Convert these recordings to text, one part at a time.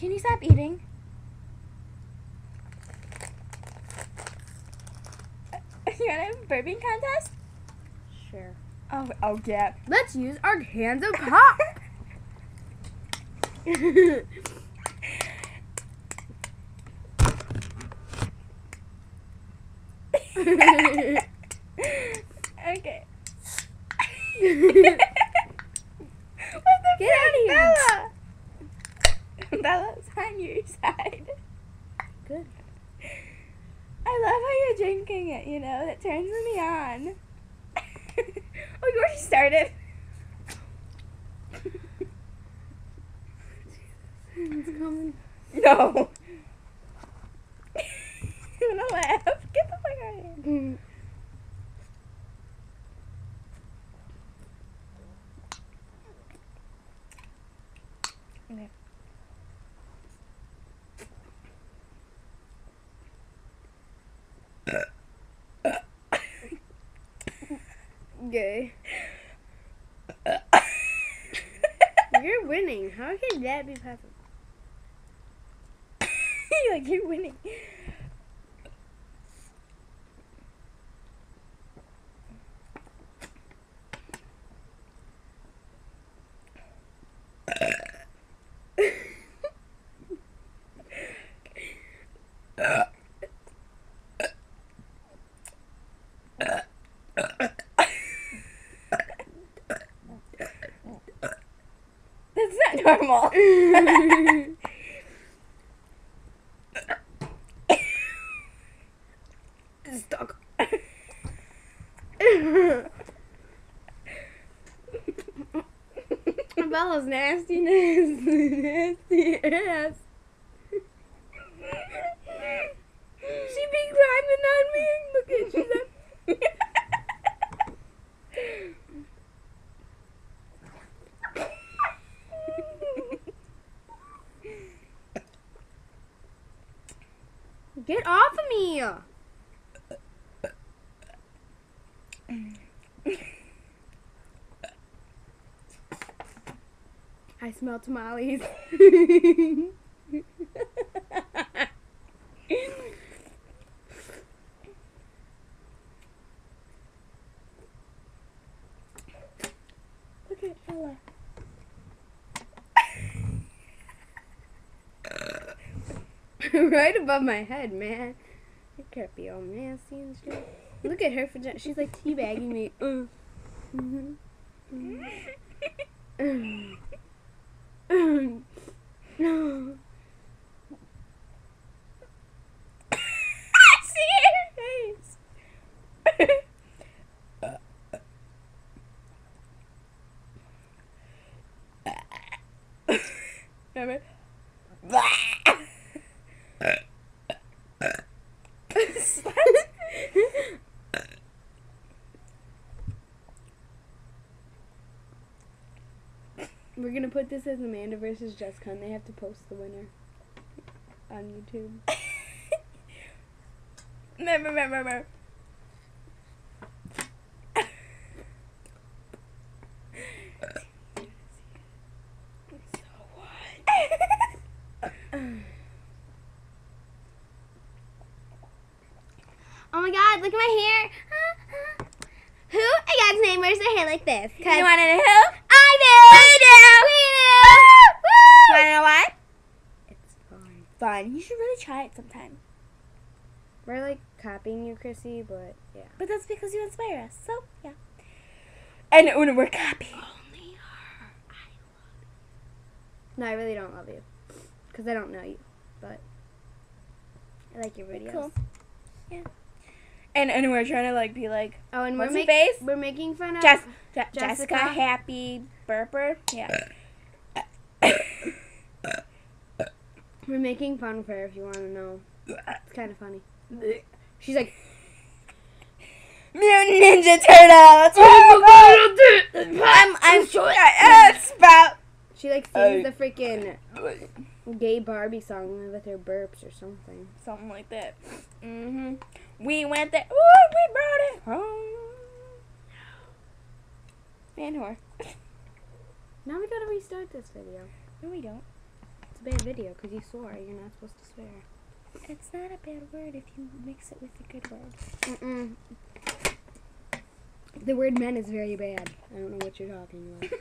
Can you stop eating? You want to have a burping contest? Sure. Oh yeah. Let's use our hands of pop. Okay. Get out of here. Bella. Bella's on your side. Good. I love how you're drinking it, you know? That turns me on. Oh, you already started. It's coming. No. You wanna laugh? Get the fuck out of here. Okay. Gay. You're winning. How can that be possible? Like you're winning. That's not normal. Stuck. Bella's nastiness. Nasty ass. She be climbing on me. Look at she's up. Get off of me. I smell tamales. Look at Ella. Right above my head, man. You can't be all nasty and shit. Look at her vagina. She's like teabagging me. No. See her face. Remember? We're gonna put this as Amanda versus Jessica, and they have to post the winner on YouTube. Remember. Oh my god, look at my hair. Who? I got his name. Where's their hair like this? You want to know who? I do. We do. Want to know why? It's fine. Fun. You should really try it sometime. We're like copying you, Chrissy, but yeah. But that's because you inspire us. So, yeah. And Una, we're copying. Only her. I love you. No, I really don't love you. Because I don't know you. But I like your videos. Cool. Yeah. And we're trying to like be like, Oh, and what's his face? we're making fun of Jessica Happy Burper. Yeah. We're making fun of her if you want to know. It's kind of funny. She's like, Mutant Ninja Turtles. I'm sure. Spout. she like sings the freaking gay Barbie song with her burps or something. Something like that. We went there. Ooh, we brought it home. Man whore. Now we gotta restart this video. No, we don't. It's a bad video because you swore. You're not supposed to swear. It's not a bad word if you mix it with a good word. Mm-mm. The word men is very bad. I don't know what you're talking about.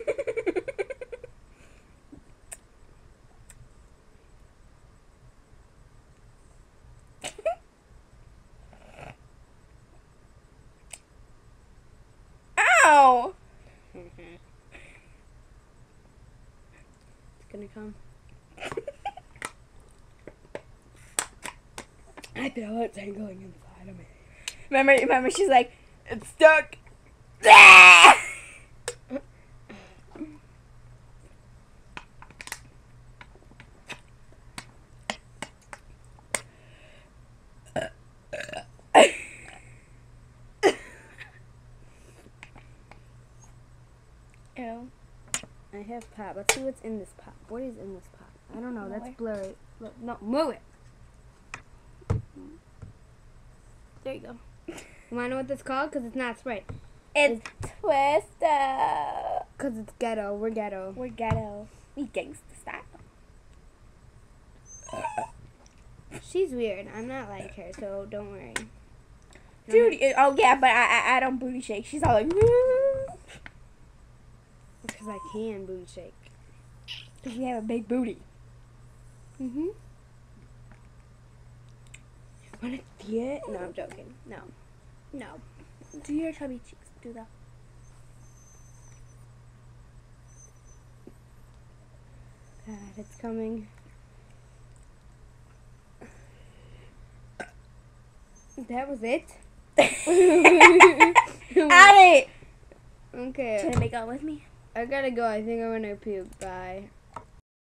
Ow! It's gonna come. I feel it tingling inside of me. Remember, she's like, it's stuck. Ah! Ew. I have pop. Let's see what's in this pop. What is in this pop? I don't know. That's blurry. Look, no, move it. There you go. You want to know what that's called? Because it's not Sprite. It's Twister. Because it's ghetto. We're ghetto. We're ghetto. We gangsta style. She's weird. I'm not like her, so don't worry. Dude, oh yeah, but I don't booty shake. She's all like, Because I can booty shake. because we have a big booty. Mm-hmm. Want to see it? No, I'm joking. No. No. Do your chubby cheeks. Do that. God, it's coming. That was it? Allie! Okay. Trying to make out with me? I gotta go. I think I'm gonna puke. Bye.